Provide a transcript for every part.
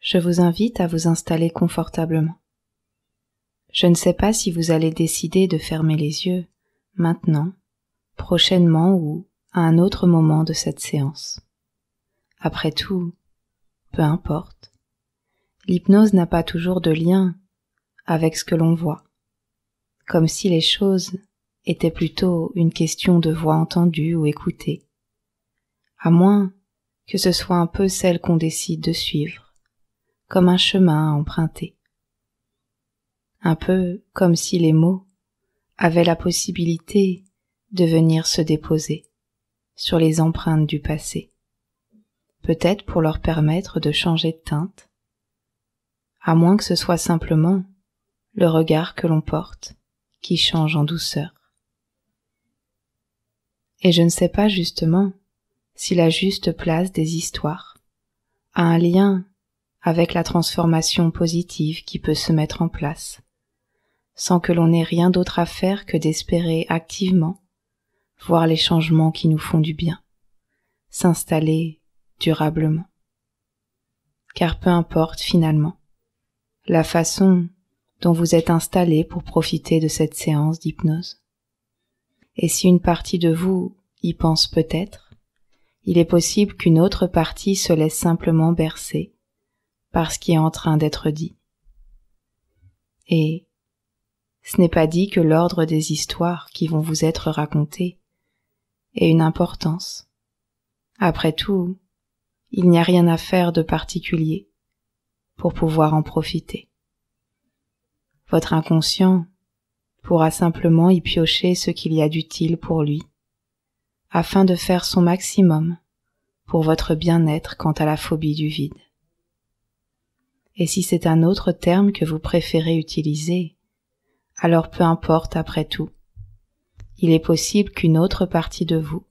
je vous invite à vous installer confortablement. Je ne sais pas si vous allez décider de fermer les yeux, maintenant, prochainement ou à un autre moment de cette séance. Après tout, peu importe. L'hypnose n'a pas toujours de lien avec ce que l'on voit, comme si les choses étaient plutôt une question de voix entendue ou écoutée, à moins que ce soit un peu celle qu'on décide de suivre, comme un chemin à emprunter. Un peu comme si les mots avaient la possibilité de venir se déposer sur les empreintes du passé, peut-être pour leur permettre de changer de teinte, à moins que ce soit simplement le regard que l'on porte qui change en douceur. Et je ne sais pas justement si la juste place des histoires a un lien avec la transformation positive qui peut se mettre en place, sans que l'on ait rien d'autre à faire que d'espérer activement voir les changements qui nous font du bien, s'installer durablement. Car peu importe finalement la façon dont vous êtes installé pour profiter de cette séance d'hypnose. Et si une partie de vous y pense peut-être, il est possible qu'une autre partie se laisse simplement bercer par ce qui est en train d'être dit. Et ce n'est pas dit que l'ordre des histoires qui vont vous être racontées ait une importance. Après tout, il n'y a rien à faire de particulier pour pouvoir en profiter. Votre inconscient pourra simplement y piocher ce qu'il y a d'utile pour lui, afin de faire son maximum pour votre bien-être quant à la phobie du vide. Et si c'est un autre terme que vous préférez utiliser, alors peu importe après tout. Il est possible qu'une autre partie de vous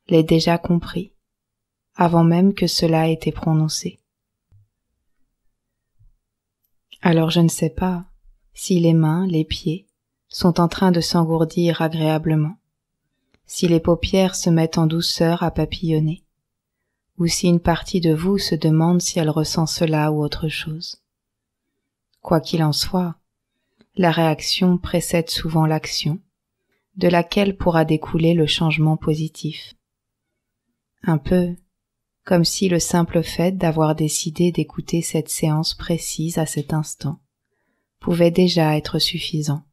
l'ait déjà compris, avant même que cela ait été prononcé. Alors je ne sais pas si les mains, les pieds sont en train de s'engourdir agréablement, si les paupières se mettent en douceur à papillonner, ou si une partie de vous se demande si elle ressent cela ou autre chose. Quoi qu'il en soit, la réaction précède souvent l'action, de laquelle pourra découler le changement positif. Un peu comme si le simple fait d'avoir décidé d'écouter cette séance précise à cet instant pouvait déjà être suffisant.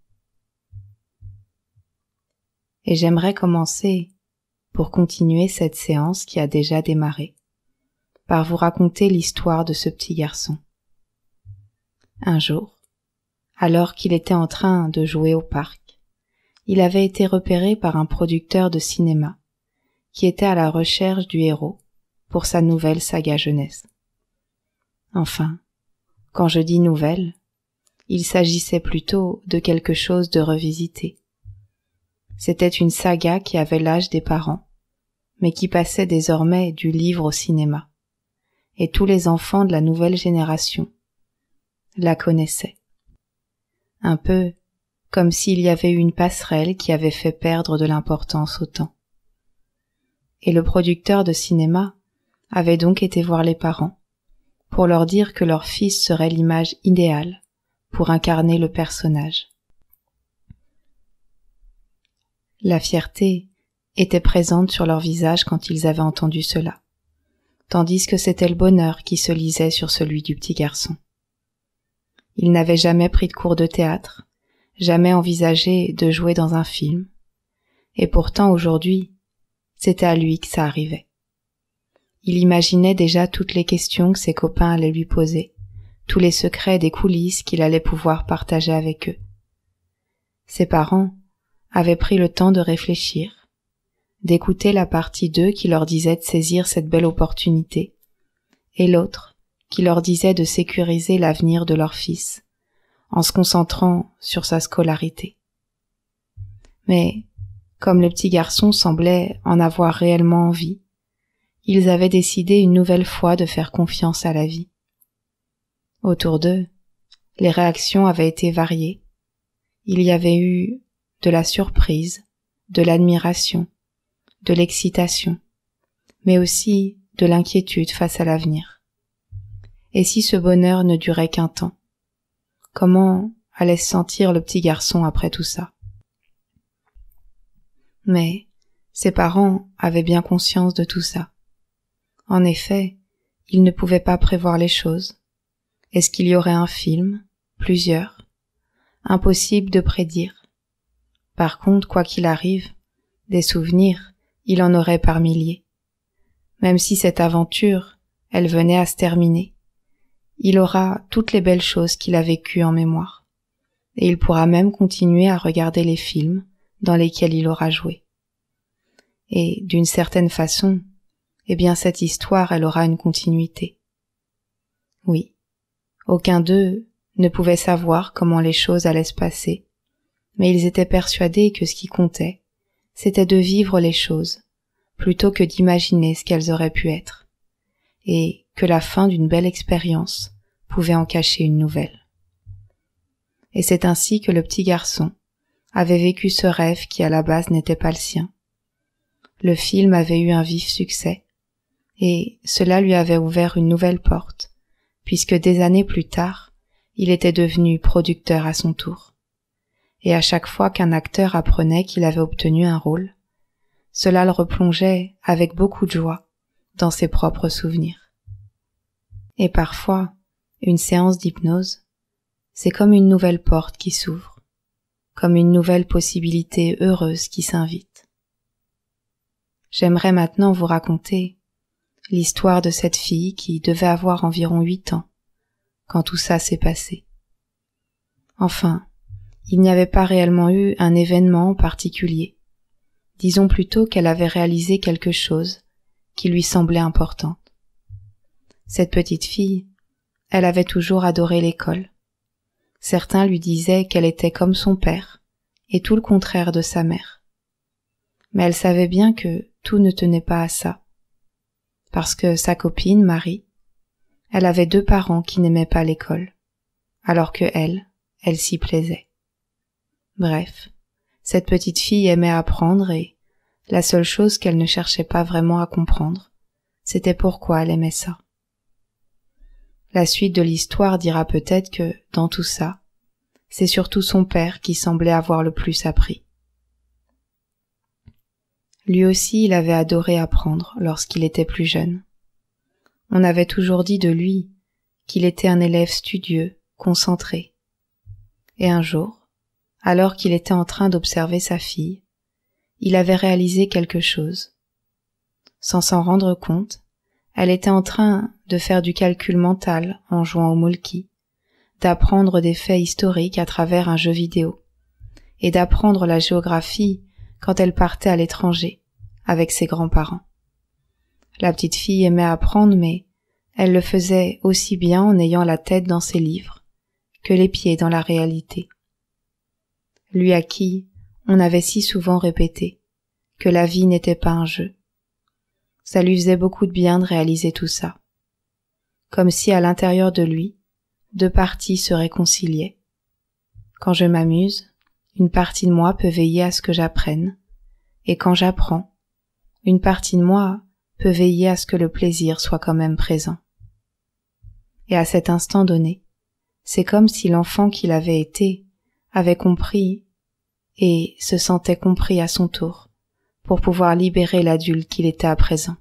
Et j'aimerais commencer, pour continuer cette séance qui a déjà démarré, par vous raconter l'histoire de ce petit garçon. Un jour, alors qu'il était en train de jouer au parc, il avait été repéré par un producteur de cinéma qui était à la recherche du héros pour sa nouvelle saga jeunesse. Enfin, quand je dis nouvelle, il s'agissait plutôt de quelque chose de revisité. C'était une saga qui avait l'âge des parents, mais qui passait désormais du livre au cinéma, et tous les enfants de la nouvelle génération la connaissaient. Un peu comme s'il y avait eu une passerelle qui avait fait perdre de l'importance au temps. Et le producteur de cinéma avait donc été voir les parents pour leur dire que leur fils serait l'image idéale pour incarner le personnage. La fierté était présente sur leur visage quand ils avaient entendu cela, tandis que c'était le bonheur qui se lisait sur celui du petit garçon. Il n'avait jamais pris de cours de théâtre, jamais envisagé de jouer dans un film, et pourtant aujourd'hui, c'était à lui que ça arrivait. Il imaginait déjà toutes les questions que ses copains allaient lui poser, tous les secrets des coulisses qu'il allait pouvoir partager avec eux. Ses parents avaient pris le temps de réfléchir, d'écouter la partie d'eux qui leur disait de saisir cette belle opportunité, et l'autre qui leur disait de sécuriser l'avenir de leur fils, en se concentrant sur sa scolarité. Mais, comme le petit garçon semblait en avoir réellement envie, ils avaient décidé une nouvelle fois de faire confiance à la vie. Autour d'eux, les réactions avaient été variées. Il y avait eu de la surprise, de l'admiration, de l'excitation, mais aussi de l'inquiétude face à l'avenir. Et si ce bonheur ne durait qu'un temps? Comment allait se sentir le petit garçon après tout ça? Mais ses parents avaient bien conscience de tout ça. En effet, ils ne pouvaient pas prévoir les choses. Est-ce qu'il y aurait un film? Plusieurs? Impossible de prédire. Par contre, quoi qu'il arrive, des souvenirs, il en aurait par milliers. Même si cette aventure, elle venait à se terminer, il aura toutes les belles choses qu'il a vécues en mémoire. Et il pourra même continuer à regarder les films dans lesquels il aura joué. Et d'une certaine façon, eh bien cette histoire, elle aura une continuité. Oui, aucun d'eux ne pouvait savoir comment les choses allaient se passer, mais ils étaient persuadés que ce qui comptait, c'était de vivre les choses, plutôt que d'imaginer ce qu'elles auraient pu être, et que la fin d'une belle expérience pouvait en cacher une nouvelle. Et c'est ainsi que le petit garçon avait vécu ce rêve qui à la base n'était pas le sien. Le film avait eu un vif succès, et cela lui avait ouvert une nouvelle porte, puisque des années plus tard, il était devenu producteur à son tour. Et à chaque fois qu'un acteur apprenait qu'il avait obtenu un rôle, cela le replongeait avec beaucoup de joie dans ses propres souvenirs. Et parfois, une séance d'hypnose, c'est comme une nouvelle porte qui s'ouvre, comme une nouvelle possibilité heureuse qui s'invite. J'aimerais maintenant vous raconter l'histoire de cette fille qui devait avoir environ 8 ans quand tout ça s'est passé. Enfin, il n'y avait pas réellement eu un événement en particulier. Disons plutôt qu'elle avait réalisé quelque chose qui lui semblait importante. Cette petite fille, elle avait toujours adoré l'école. Certains lui disaient qu'elle était comme son père et tout le contraire de sa mère. Mais elle savait bien que tout ne tenait pas à ça. Parce que sa copine, Marie, elle avait 2 parents qui n'aimaient pas l'école, alors que elle s'y plaisait. Bref, cette petite fille aimait apprendre et la seule chose qu'elle ne cherchait pas vraiment à comprendre, c'était pourquoi elle aimait ça. La suite de l'histoire dira peut-être que, dans tout ça, c'est surtout son père qui semblait avoir le plus appris. Lui aussi, il avait adoré apprendre lorsqu'il était plus jeune. On avait toujours dit de lui qu'il était un élève studieux, concentré. Et un jour, alors qu'il était en train d'observer sa fille, il avait réalisé quelque chose. Sans s'en rendre compte, elle était en train de faire du calcul mental en jouant au molki, d'apprendre des faits historiques à travers un jeu vidéo, et d'apprendre la géographie quand elle partait à l'étranger avec ses grands-parents. La petite fille aimait apprendre, mais elle le faisait aussi bien en ayant la tête dans ses livres que les pieds dans la réalité. Lui à qui on avait si souvent répété que la vie n'était pas un jeu. Ça lui faisait beaucoup de bien de réaliser tout ça. Comme si à l'intérieur de lui, 2 parties se réconciliaient. Quand je m'amuse, une partie de moi peut veiller à ce que j'apprenne, et quand j'apprends, une partie de moi peut veiller à ce que le plaisir soit quand même présent. Et à cet instant donné, c'est comme si l'enfant qu'il avait été avait compris et se sentait compris à son tour pour pouvoir libérer l'adulte qu'il était à présent.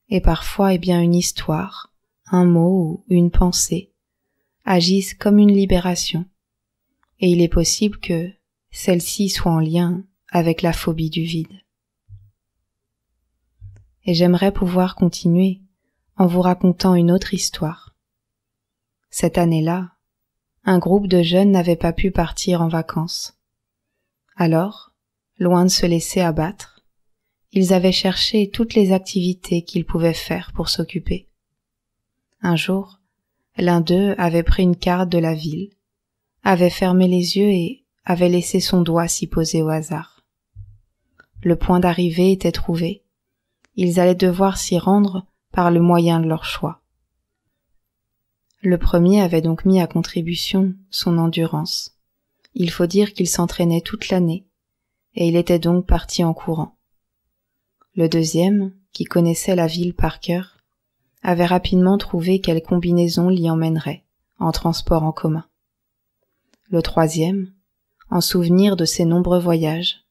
Et parfois, eh bien, une histoire, un mot ou une pensée agissent comme une libération, et il est possible que celle-ci soit en lien avec la phobie du vide. Et j'aimerais pouvoir continuer en vous racontant une autre histoire. Cette année-là, un groupe de jeunes n'avait pas pu partir en vacances. Alors, loin de se laisser abattre, ils avaient cherché toutes les activités qu'ils pouvaient faire pour s'occuper. Un jour, l'un d'eux avait pris une carte de la ville, avait fermé les yeux et avait laissé son doigt s'y poser au hasard. Le point d'arrivée était trouvé. Ils allaient devoir s'y rendre par le moyen de leur choix. Le premier avait donc mis à contribution son endurance. Il faut dire qu'il s'entraînait toute l'année, et il était donc parti en courant. Le deuxième, qui connaissait la ville par cœur, avait rapidement trouvé quelle combinaison l'y emmènerait, en transport en commun. Le troisième, en souvenir de ses nombreux voyages,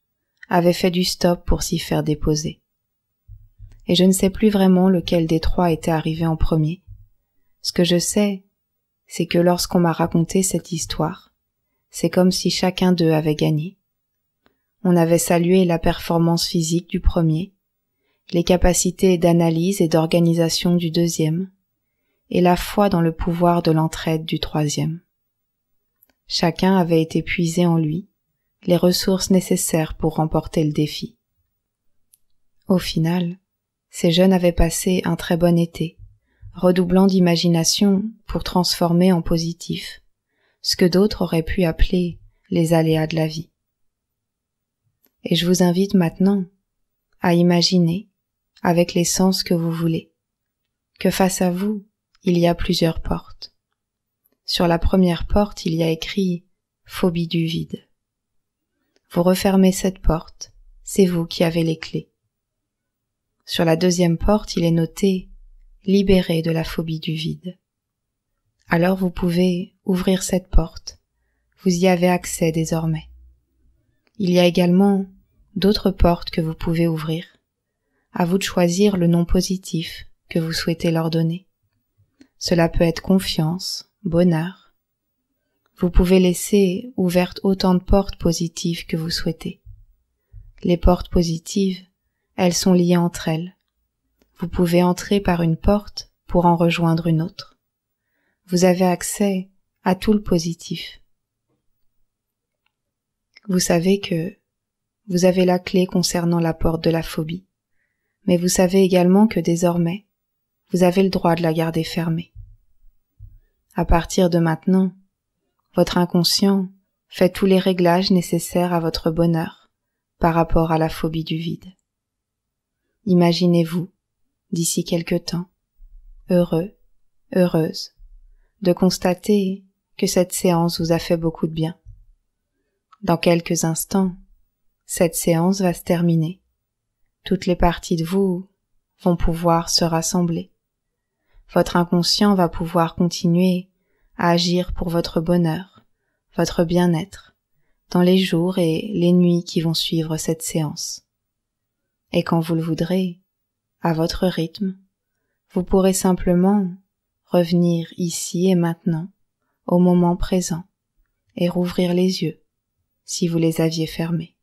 avait fait du stop pour s'y faire déposer. Et je ne sais plus vraiment lequel des trois était arrivé en premier. Ce que je sais, c'est que lorsqu'on m'a raconté cette histoire, c'est comme si chacun d'eux avait gagné. On avait salué la performance physique du premier, les capacités d'analyse et d'organisation du deuxième, et la foi dans le pouvoir de l'entraide du troisième. Chacun avait été puisé en lui les ressources nécessaires pour remporter le défi. Au final, ces jeunes avaient passé un très bon été, redoublant d'imagination pour transformer en positif ce que d'autres auraient pu appeler les aléas de la vie. Et je vous invite maintenant à imaginer, avec les sens que vous voulez, que face à vous, il y a plusieurs portes. Sur la première porte, il y a écrit « Phobie du vide ». Vous refermez cette porte, c'est vous qui avez les clés. Sur la deuxième porte, il est noté « Libéré de la phobie du vide ». Alors vous pouvez ouvrir cette porte, vous y avez accès désormais. Il y a également d'autres portes que vous pouvez ouvrir. À vous de choisir le nom positif que vous souhaitez leur donner. Cela peut être confiance, bonheur. Vous pouvez laisser ouvertes autant de portes positives que vous souhaitez. Les portes positives, elles sont liées entre elles. Vous pouvez entrer par une porte pour en rejoindre une autre. Vous avez accès à tout le positif. Vous savez que vous avez la clé concernant la porte de la phobie, mais vous savez également que désormais, vous avez le droit de la garder fermée. À partir de maintenant, votre inconscient fait tous les réglages nécessaires à votre bonheur par rapport à la phobie du vide. Imaginez-vous, d'ici quelque temps, heureux, heureuse, de constater que cette séance vous a fait beaucoup de bien. Dans quelques instants, cette séance va se terminer. Toutes les parties de vous vont pouvoir se rassembler. Votre inconscient va pouvoir continuer à agir pour votre bonheur, votre bien-être, dans les jours et les nuits qui vont suivre cette séance. Et quand vous le voudrez, à votre rythme, vous pourrez simplement revenir ici et maintenant, au moment présent, et rouvrir les yeux, si vous les aviez fermés.